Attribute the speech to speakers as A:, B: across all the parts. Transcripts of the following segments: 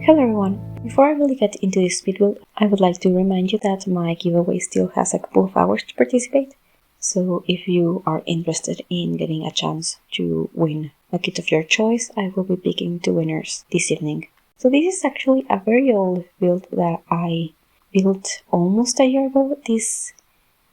A: Hello everyone! Before I really get into this speed build, I would like to remind you that my giveaway still has a couple of hours to participate. So if you are interested in getting a chance to win a kit of your choice, I will be picking 2 winners this evening. So this is actually a very old build that I built almost a year ago.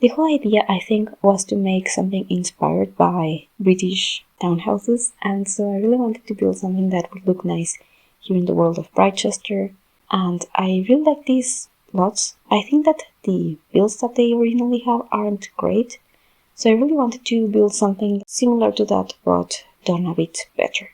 A: The whole idea, I think, was to make something inspired by British townhouses, and so I really wanted to build something that would look nice here in the world of Britechester, and I really like these lots. I think that the builds that they originally have aren't great, so I really wanted to build something similar to that, but done a bit better.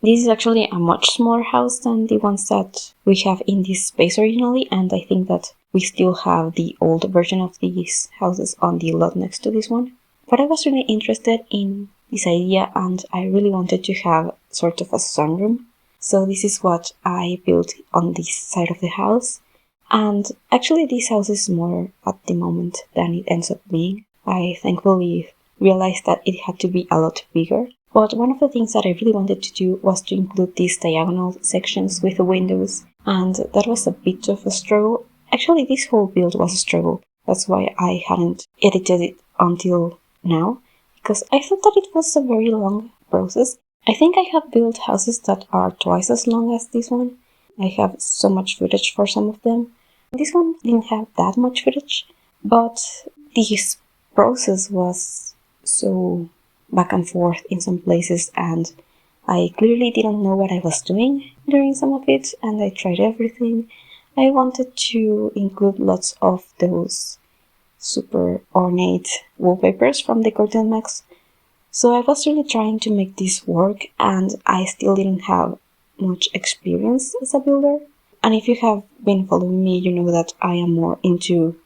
A: This is actually a much smaller house than the ones that we have in this space originally, and I think that we still have the old version of these houses on the lot next to this one. But I was really interested in this idea, and I really wanted to have sort of a sunroom. So this is what I built on this side of the house. And actually this house is smaller at the moment than it ends up being. I thankfully realized that it had to be a lot bigger. But one of the things that I really wanted to do was to include these diagonal sections with the windows, and that was a bit of a struggle. Actually, this whole build was a struggle. That's why I hadn't edited it until now, because I thought that it was a very long process. I think I have built houses that are twice as long as this one. I have so much footage for some of them. This one didn't have that much footage, but this process was so back and forth in some places, and I clearly didn't know what I was doing during some of it, and I tried everything. I wanted to include lots of those super ornate wallpapers from the Curtain Max. So I was really trying to make this work, and I still didn't have much experience as a builder. And if you have been following me, you know that I am more into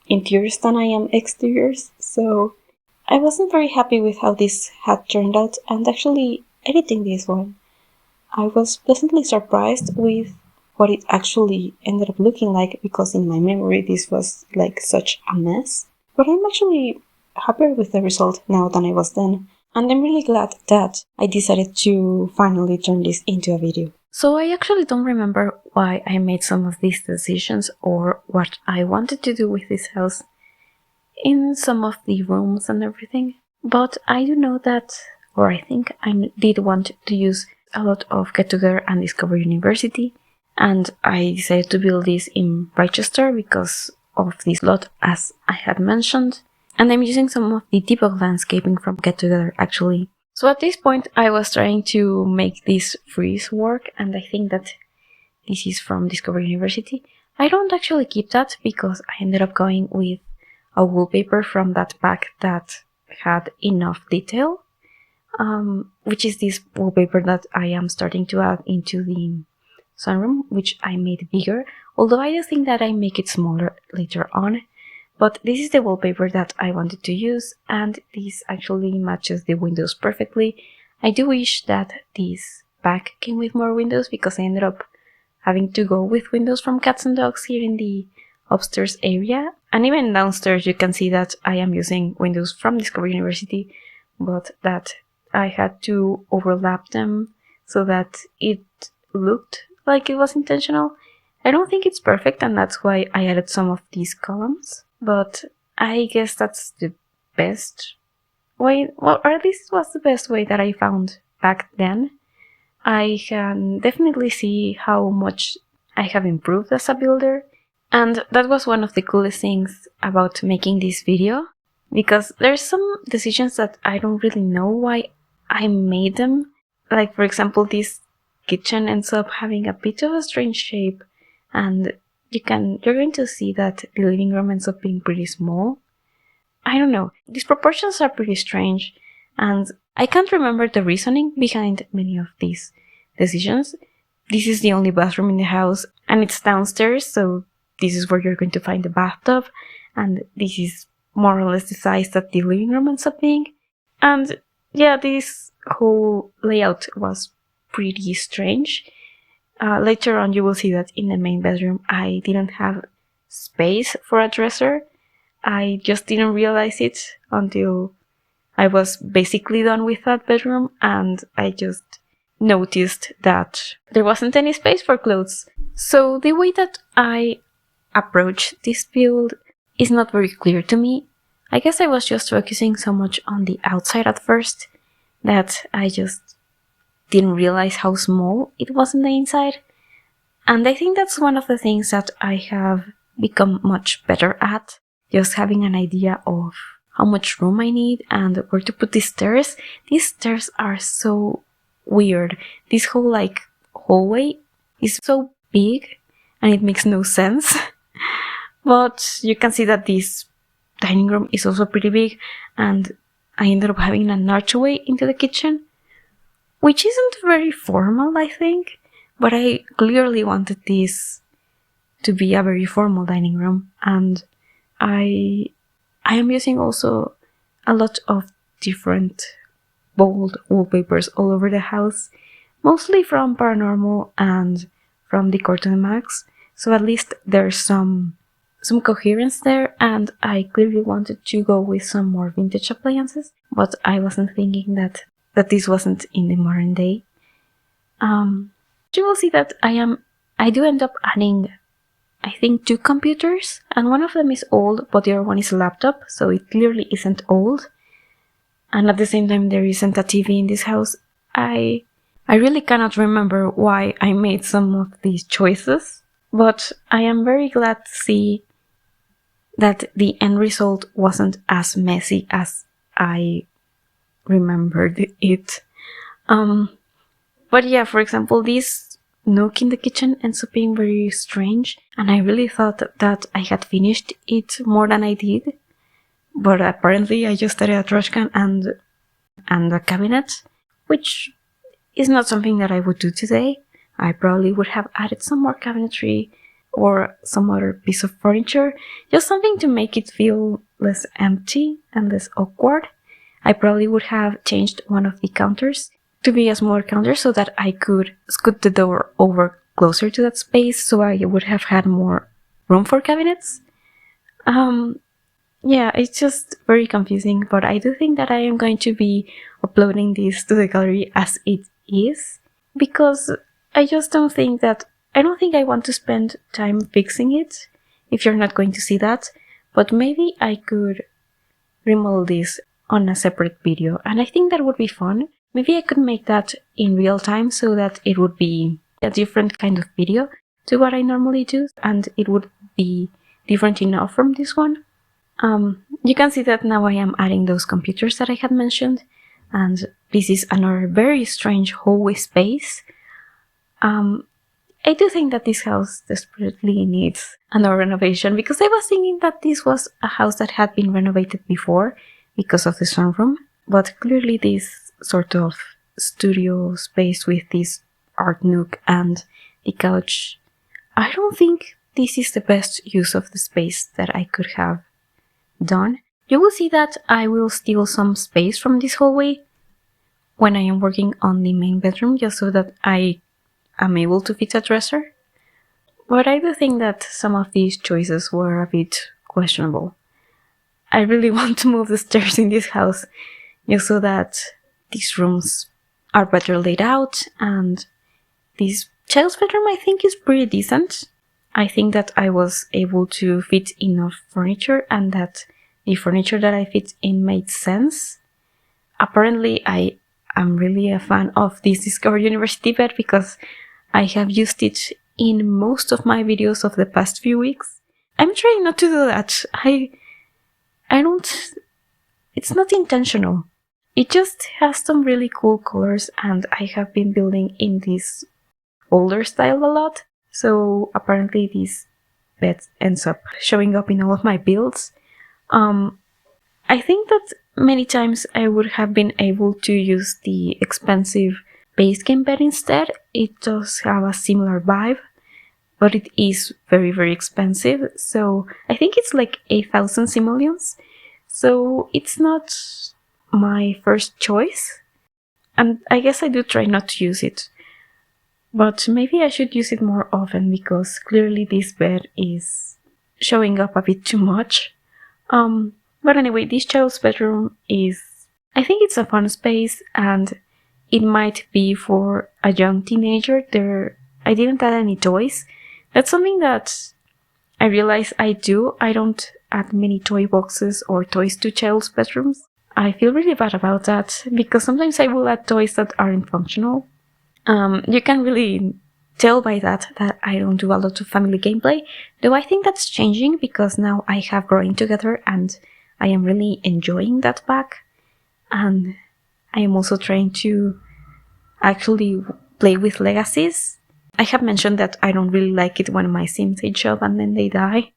A: interiors than I am exteriors. So I wasn't very happy with how this had turned out, and actually editing this one, I was pleasantly surprised with what it actually ended up looking like, because in my memory this was like such a mess. But I'm actually happier with the result now than I was then, and I'm really glad that I decided to finally turn this into a video. So I actually don't remember why I made some of these decisions or what I wanted to do with this house in some of the rooms and everything, but I do know that, or I think I did want to use a lot of Get Together and Discover University, and I decided to build this in Britechester because of this lot, as I had mentioned, and I'm using some of the debug landscaping from Get Together actually. So at this point I was trying to make this freeze work, and I think that this is from Discover University. I don't actually keep that because I ended up going with a wallpaper from that pack that had enough detail, which is this wallpaper that I am starting to add into the sunroom, which I made bigger, although I do think that I make it smaller later on. But this is the wallpaper that I wanted to use, and this actually matches the windows perfectly. I do wish that this pack came with more windows, because I ended up having to go with windows from cats and dogs here in the upstairs area, and even downstairs you can see that I am using windows from Discover University, but that I had to overlap them so that it looked like it was intentional. I don't think it's perfect, and that's why I added some of these columns, but I guess that's the best way, well, or at least it was the best way that I found back then. I can definitely see how much I have improved as a builder. And that was one of the coolest things about making this video, because there's some decisions that I don't really know why I made them. Like, for example, this kitchen ends up having a bit of a strange shape, and you're going to see that the living room ends up being pretty small. I don't know, these proportions are pretty strange, and I can't remember the reasoning behind many of these decisions. This is the only bathroom in the house, and it's downstairs, so this is where you're going to find the bathtub, and this is more or less the size that the living room ends up being. And yeah, this whole layout was pretty strange. Later on you will see that in the main bedroom I didn't have space for a dresser. I just didn't realize it until I was basically done with that bedroom, and I just noticed that there wasn't any space for clothes. So the way that I approach this build is not very clear to me. I guess I was just focusing so much on the outside at first that I just didn't realize how small it was on the inside. And I think that's one of the things that I have become much better at, just having an idea of how much room I need and where to put these stairs. These stairs are so weird. This whole hallway is so big and it makes no sense. But you can see that this dining room is also pretty big, and I ended up having an archway into the kitchen, which isn't very formal, I think, but I clearly wanted this to be a very formal dining room, and I am using also a lot of different bold wallpapers all over the house, mostly from Paranormal and from Decor to the Max, so at least there's some coherence there, and I clearly wanted to go with some more vintage appliances, but I wasn't thinking that this wasn't in the modern day. You will see that I do end up adding, I think, 2 computers, and one of them is old, but the other one is a laptop, so it clearly isn't old. And at the same time, there isn't a TV in this house. I really cannot remember why I made some of these choices, but I am very glad to see that the end result wasn't as messy as I remembered it. But yeah, for example, this nook in the kitchen ends up being very strange, and I really thought that I had finished it more than I did. But apparently I just added a trash can and a cabinet, which is not something that I would do today. I probably would have added some more cabinetry or some other piece of furniture, just something to make it feel less empty and less awkward. I probably would have changed one of the counters to be a smaller counter so that I could scoot the door over closer to that space, so I would have had more room for cabinets. Yeah, it's just very confusing, but I do think that I am going to be uploading this to the gallery as it is, because I just don't think I want to spend time fixing it if you're not going to see that, but maybe I could remodel this on a separate video, and I think that would be fun. Maybe I could make that in real time so that it would be a different kind of video to what I normally do, and it would be different enough from this one. You can see that now I am adding those computers that I had mentioned, and this is another very strange hallway space. I do think that this house desperately needs another renovation, because I was thinking that this was a house that had been renovated before because of the sunroom, but clearly this sort of studio space with this art nook and the couch, I don't think this is the best use of the space that I could have done. You will see that I will steal some space from this hallway when I am working on the main bedroom, just so that I am able to fit a dresser. But I do think that some of these choices were a bit questionable. I really want to move the stairs in this house just so that these rooms are better laid out, and this child's bedroom I think is pretty decent. I think that I was able to fit enough furniture and that the furniture that I fit in made sense. Apparently I am really a fan of this Discover University bed because I have used it in most of my videos of the past few weeks. I'm trying not to do that. I don't... It's not intentional. It just has some really cool colors, and I have been building in this older style a lot. So apparently this bed ends up showing up in all of my builds. I think that many times I would have been able to use the expensive base game bed instead. It does have a similar vibe, but it is very, very expensive. So I think it's like 8,000 simoleons. So it's not my first choice. And I guess I do try not to use it. But maybe I should use it more often, because clearly this bed is showing up a bit too much. But anyway, this child's bedroom is... I think it's a fun space, and it might be for a young teenager. I didn't add any toys. That's something that I realize I do. I don't add many toy boxes or toys to child's bedrooms. I feel really bad about that because sometimes I will add toys that aren't functional. You can really tell by that I don't do a lot of family gameplay, though I think that's changing because now I have Growing Together and I am really enjoying that pack, and I am also trying to actually play with legacies. I have mentioned that I don't really like it when my Sims age up and then they die,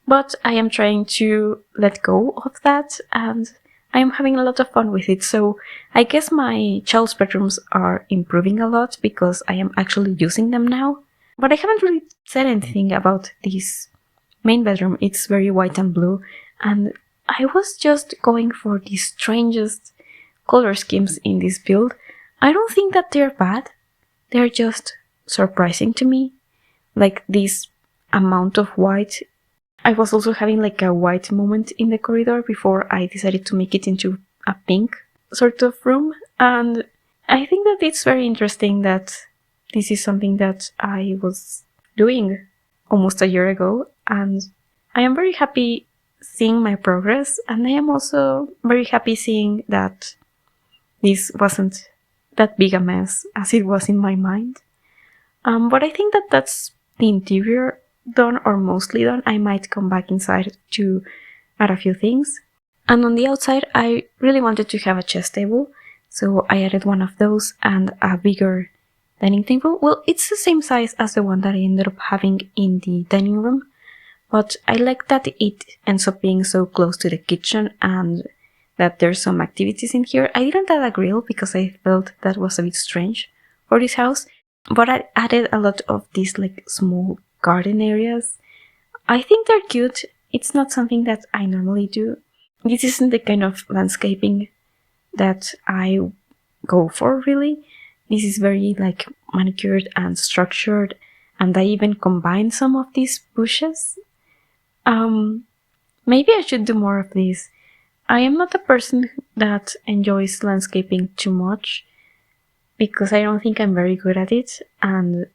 A: but I am trying to let go of that and I am having a lot of fun with it. So I guess my child's bedrooms are improving a lot because I am actually using them now. But I haven't really said anything about this main bedroom. It's very white and blue, and I was just going for the strangest color schemes in this build. I don't think that they're bad. They're just surprising to me. Like this amount of white. I was also having like a white moment in the corridor before I decided to make it into a pink sort of room. And I think that it's very interesting that this is something that I was doing almost a year ago. And I am very happy seeing my progress. And I am also very happy seeing that this wasn't that big a mess as it was in my mind. But I think that that's the interior done, or mostly done. I might come back inside to add a few things. And on the outside, I really wanted to have a chess table, so I added one of those and a bigger dining table. Well, it's the same size as the one that I ended up having in the dining room, but I like that it ends up being so close to the kitchen and that there's some activities in here. I didn't add a grill because I felt that was a bit strange for this house, but I added a lot of these like small garden areas. I think they're cute. It's not something that I normally do. This isn't the kind of landscaping that I go for, really. This is very like manicured and structured, and I even combine some of these bushes. Maybe I should do more of this. I am not a person that enjoys landscaping too much because I don't think I'm very good at it, and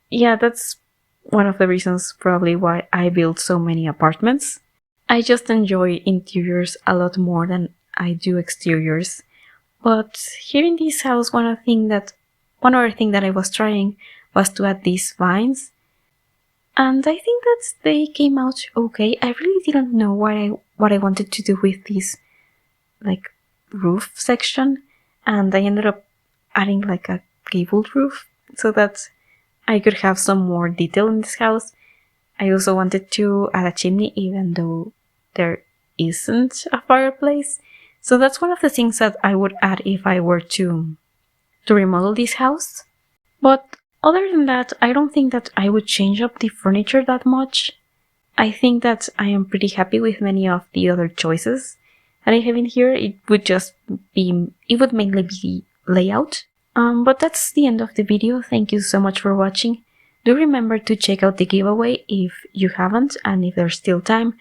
A: yeah, that's one of the reasons probably why I build so many apartments. I just enjoy interiors a lot more than I do exteriors. But here in this house, one other thing that I was trying was to add these vines. And I think that they came out okay. I really didn't know what I wanted to do with this like roof section, and I ended up adding like a gabled roof so that I could have some more detail in this house. I also wanted to add a chimney even though there isn't a fireplace. So that's one of the things that I would add if I were to remodel this house. But other than that, I don't think that I would change up the furniture that much. I think that I am pretty happy with many of the other choices that I have in here. It would mainly be layout. But that's the end of the video. Thank you so much for watching. Do remember to check out the giveaway if you haven't, and if there's still time.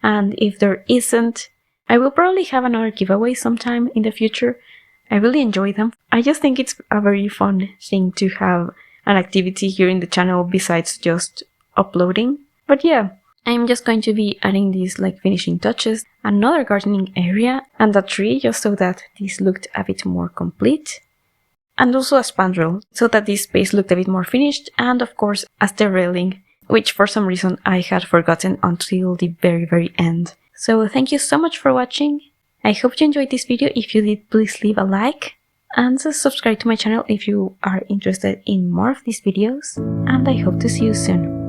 A: And if there isn't, I will probably have another giveaway sometime in the future. I really enjoy them. I just think it's a very fun thing to have an activity here in the channel besides just uploading. But yeah, I'm just going to be adding these like finishing touches, another gardening area, and a tree just so that this looked a bit more complete. And also a spandrel, so that this space looked a bit more finished, and of course a stair railing, which for some reason I had forgotten until the very end. So thank you so much for watching. I hope you enjoyed this video. If you did, please leave a like, and subscribe to my channel if you are interested in more of these videos, and I hope to see you soon.